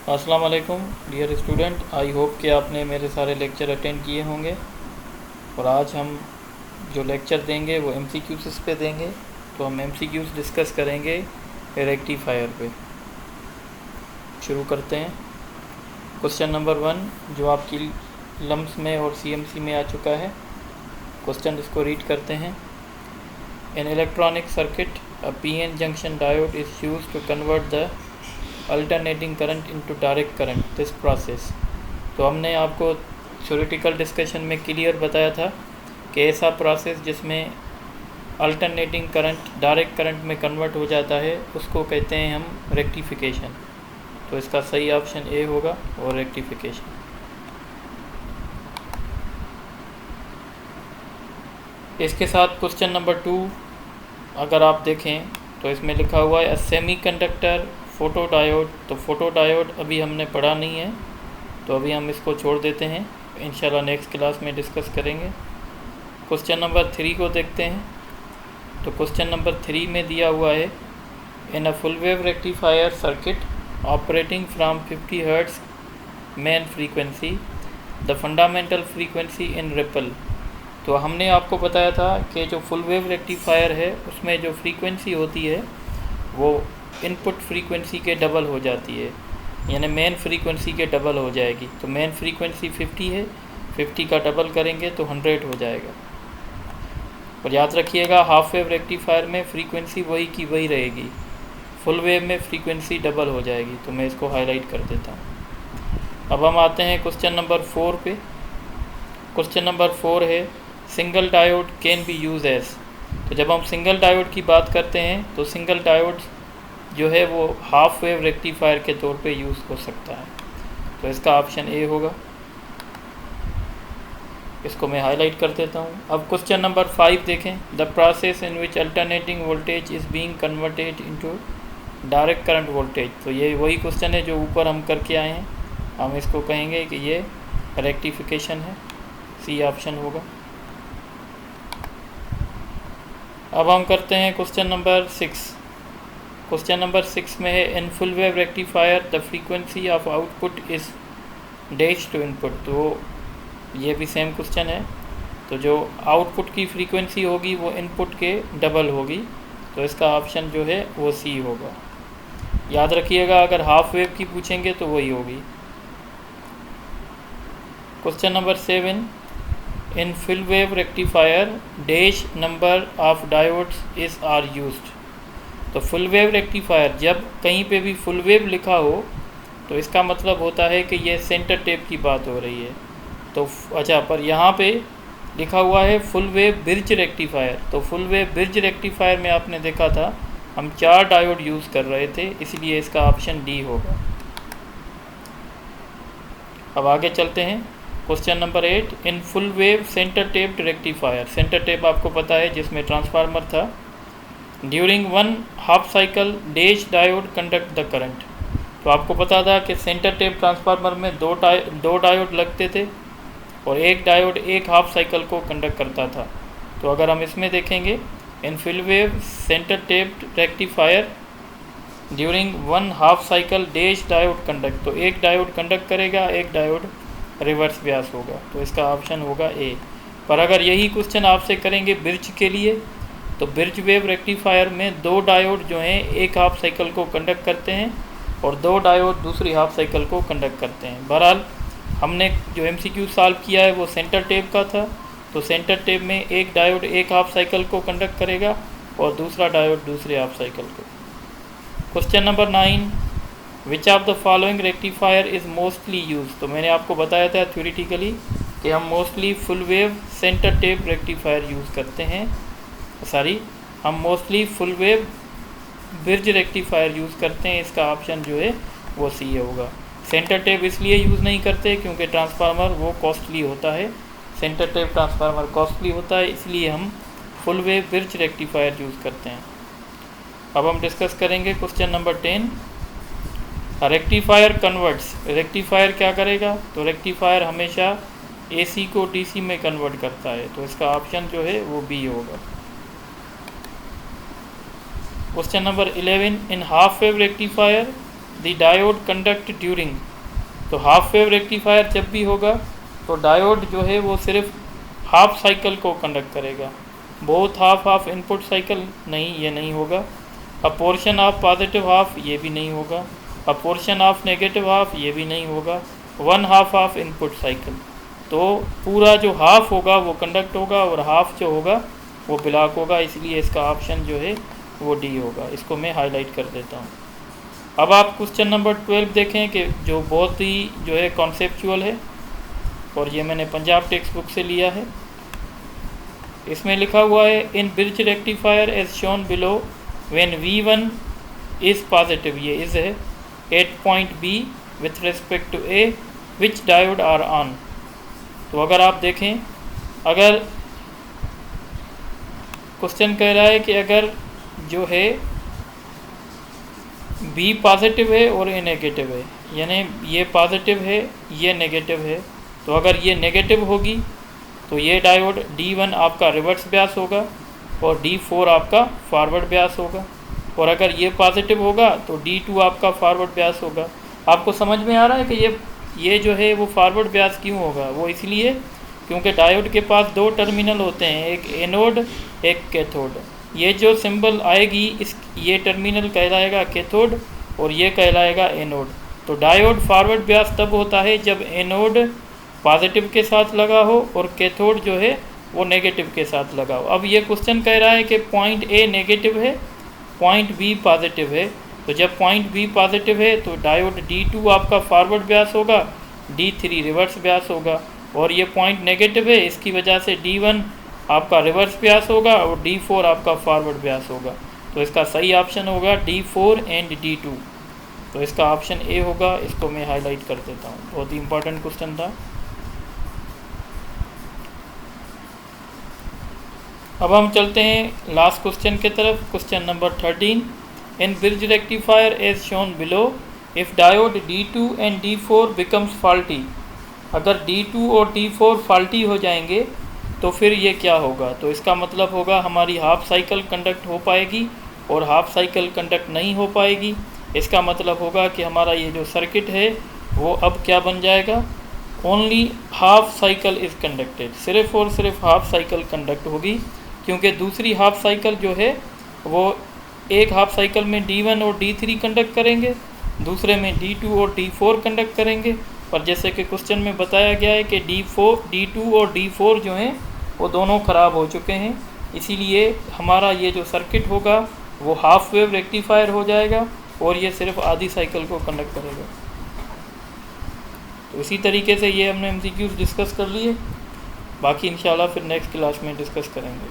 अस्सलाम वालेकुम dear student, I hope कि आपने मेरे सारे लेक्चर अटेंड किए होंगे। और आज हम जो लेक्चर देंगे वो एमसीक्यूज़ पे देंगे। तो हम एमसीक्यूज़ डिस्कस करेंगे रेक्टिफायर पे। शुरू करते हैं। क्वेश्चन नंबर 1 जो आपकी लम्स में और सीएमसी में आ चुका है। क्वेश्चन इसको रीड करते हैं। In electronic circuit a PN junction diode is used to convert the alternating current into direct current this process. तो हमने आपको थ्योरेटिकल डिस्कशन में क्लियर बताया था कि ऐसा प्रोसेस जिसमें अल्टरनेटिंग करंट डायरेक्ट करंट में कन्वर्ट हो जाता है उसको कहते हैं हम रेक्टिफिकेशन। तो इसका सही ऑप्शन ए होगा और रेक्टिफिकेशन। इसके साथ क्वेश्चन नंबर 2 अगर आप देखें तो इसमें लिखा हुआ है सेमीकंडक्टर फोटो डायोड। तो फोटो डायोड अभी हमने पढ़ा नहीं है, तो अभी हम इसको छोड़ देते हैं, इंशाल्लाह नेक्स्ट क्लास में डिस्कस करेंगे। क्वेश्चन नंबर 3 को देखते हैं। तो क्वेश्चन नंबर 3 में दिया हुआ है in a full wave rectifier circuit operating from 50 hertz main frequency the fundamental frequency in ripple. तो हमने आपको बताया था कि जो फुल वेव रेक्टिफायर है उसमें जो फ्रीक्वेंसी होती है वो इनपुट फ्रीक्वेंसी के डबल हो जाती है, यानी मेन फ्रीक्वेंसी के डबल हो जाएगी। तो मेन फ्रीक्वेंसी 50 है, 50 का डबल करेंगे तो 100 हो जाएगा। और याद रखिएगा हाफ वेव रेक्टिफायर में फ्रीक्वेंसी वही की वही रहेगी, फुल वेव में फ्रीक्वेंसी डबल हो जाएगी। तो मैं इसको हाईलाइट कर देता हूँ। अब हम आते हैं क्वेश्चन नंबर 4 पे। क्वेश्चन नंबर 4 है single diode can be use as. तो जब हम सिंगल डायोड की बात करते हैं तो सिंगल डायोड जो है वो हाफ वेव रेक्टिफायर के तौर पे यूज़ हो सकता है। तो इसका ऑप्शन ए होगा। इसको मैं हाईलाइट कर देता हूँ। अब क्वेश्चन नंबर 5 देखें। The process in which alternating voltage is being converted into direct current voltage. तो ये वही क्वेश्चन है जो ऊपर हम करके आए हैं। हम इसको कहेंगे कि ये रेक्टिफिकेशन है, सी ऑप्शन होगा। अब हम करते हैं क्वेश्चन नंबर 6। क्वेश्चन नंबर 6 में है in full wave rectifier the frequency of output is dash to input. तो ये भी सेम क्वेश्चन है। तो जो आउटपुट की फ्रीक्वेंसी होगी वो इनपुट के डबल होगी। तो इसका ऑप्शन जो है वो सी होगा। याद रखिएगा अगर हाफ वेव की पूछेंगे तो वही होगी। Question number 7 in full wave rectifier dash number of diodes is are used. तो फुल वेव रेक्टिफायर जब कहीं पे भी फुल वेव लिखा हो तो इसका मतलब होता है कि ये सेंटर टेप की बात हो रही है। तो अच्छा, पर यहाँ पे लिखा हुआ है फुल वेव ब्रिज रेक्टिफायर। तो फुल वेव ब्रिज रेक्टिफायर में आपने देखा था हम 4 डायोड यूज़ कर रहे थे, इसलिए इसका ऑप्शन डी होगा। अब आगे चलते हैं। क्वेश्चन नंबर 8 इन full wave centre taped rectifier. Centre tap आपको पता है जिसमें ट्रांसफार्मर था। During 1 half cycle dash diode conduct the current. तो आपको पता था कि सेंटर टेप ट्रांसफार्मर में दो डायोड लगते थे और एक डायोड एक हाफ साइकिल को कंडक्ट करता था। तो अगर हम इसमें देखेंगे इन full wave centre tap rectifier during 1 half cycle dash diode conduct. तो एक डायोड कंडक्ट करेगा, एक डायोड रिवर्स ब्यास होगा। तो इसका ऑप्शन होगा ए। पर अगर यही क्वेश्चन आपसे करेंगे ब्रिज के लिए तो ब्रिज वेव रेक्टिफायर में 2 डायोड जो हैं एक हाफ साइकिल को कंडक्ट करते हैं और 2 डायोड दूसरी हाफ साइकिल को कंडक्ट करते हैं। बहरहाल हमने जो एमसीक्यू सॉल्व किया है वो सेंटर टेप का था। तो सेंटर टेप में एक डायोड एक हाफ साइकिल को कंडक्ट करेगा और दूसरा डायोड दूसरे हाफ साइकिल को। Question number 9 which of the following rectifier is mostly use. तो मैंने आपको बताया था थ्योरेटिकली कि हम mostly full wave centre tap rectifier use करते हैं। हम mostly full wave bridge rectifier use करते हैं। इसका ऑप्शन जो है वो सी होगा। सेंटर टेप इसलिए यूज़ नहीं करते क्योंकि ट्रांसफार्मर वो कॉस्टली होता है। सेंटर टेप ट्रांसफार्मर कॉस्टली होता है, इसलिए हम full wave bridge rectifier use करते हैं। अब हम डिस्कस करेंगे question number 10 rectifier converts. Rectifier क्या करेगा? तो रेक्टिफायर हमेशा एसी को डीसी में कन्वर्ट करता है। तो इसका ऑप्शन जो है वो बी होगा। Question number 11 in half wave rectifier the diode conduct during. तो हाफ वेव रेक्टिफायर जब भी होगा तो डायोड जो है वो सिर्फ हाफ साइकिल को कंडक्ट करेगा, बोथ हाफ इनपुट साइकिल नहीं, ये नहीं होगा। अ पोर्शन ऑफ पॉजिटिव हाफ, ये भी नहीं होगा। अ पोर्शन ऑफ नेगेटिव हाफ, ये भी नहीं होगा। One half of input cycle. तो पूरा जो हाफ होगा वो कंडक्ट होगा और हाफ जो होगा वो ब्लॉक होगा, इसलिए इसका ऑप्शन जो है वो डी होगा। इसको मैं हाईलाइट कर देता हूँ। अब आप क्वेश्चन नंबर 12 देखें कि जो बहुत ही जो है कॉन्सेप्चुअल है, और ये मैंने पंजाब टेक्स्ट बुक से लिया है। इसमें लिखा हुआ है in bridge rectifier as shown below when V1 is positive, ये इज़ है, at point B with respect to A which diode are on. तो अगर आप देखें, अगर क्वेश्चन कह रहा है कि अगर जो है B पॉजिटिव है और A नेगेटिव है, यानी ये पॉजिटिव है ये नेगेटिव है, तो अगर ये नेगेटिव होगी तो ये डायोड D1 आपका रिवर्स ब्यास होगा और D4 आपका फॉरवर्ड ब्यास होगा, और अगर ये पॉजिटिव होगा तो D2 आपका फॉरवर्ड ब्यास होगा। आपको समझ में आ रहा है कि ये जो है वो फॉरवर्ड ब्यास क्यों होगा? वो इसलिए क्योंकि डायोड के पास दो टर्मिनल होते हैं, एक एनोड एक कैथोड। ये जो सिंबल आएगी इस ये टर्मिनल कहलाएगा कैथोड और ये कहलाएगा एनोड। तो डायोड फॉरवर्ड ब्यास तब होता है जब एनोड पॉजिटिव के साथ लगा हो और कैथोड जो है वो नेगेटिव के साथ लगा हो। अब ये क्वेश्चन कह रहा है कि पॉइंट ए नेगेटिव है, पॉइंट बी पॉजिटिव है, तो जब पॉइंट बी पॉजिटिव है तो डायोड D2 आपका फॉरवर्ड ब्यास होगा, D3 रिवर्स ब्यास होगा, और ये पॉइंट नेगेटिव है इसकी वजह से D1 आपका रिवर्स ब्यास होगा और D4 आपका फॉरवर्ड ब्यास होगा। तो इसका सही ऑप्शन होगा D4 एंड D2। तो इसका ऑप्शन ए होगा। इसको मैं हाईलाइट कर देता हूँ, बहुत ही इंपॉर्टेंट क्वेश्चन था। अब हम चलते हैं लास्ट क्वेश्चन की तरफ, question number 13। In bridge rectifier as shown below if diode D2 and D4 becomes faulty. अगर D2 और D4 फॉल्टी हो जाएंगे तो फिर ये क्या होगा? तो इसका मतलब होगा हमारी हाफ साइकिल कंडक्ट हो पाएगी और हाफ साइकिल कंडक्ट नहीं हो पाएगी। इसका मतलब होगा कि हमारा ये जो सर्किट है वो अब क्या बन जाएगा? Only half cycle is conducted, सिर्फ और सिर्फ हाफ साइकिल कंडक्ट होगी, क्योंकि दूसरी हाफ साइकिल जो है वो एक हाफ साइकिल में D1 और D3 कंडक्ट करेंगे, दूसरे में D2 और D4 कंडक्ट करेंगे। पर जैसे कि क्वेश्चन में बताया गया है कि D2 और D4 जो हैं वो दोनों ख़राब हो चुके हैं, इसीलिए हमारा ये जो सर्किट होगा वो हाफ वेव रेक्टिफायर हो जाएगा और ये सिर्फ आधी साइकिल को कंडक्ट करेगा। तो इसी तरीके से ये हमने MCQs डिस्कस कर लिए, बाकी इंशाल्लाह फिर नेक्स्ट क्लास में डिस्कस करेंगे।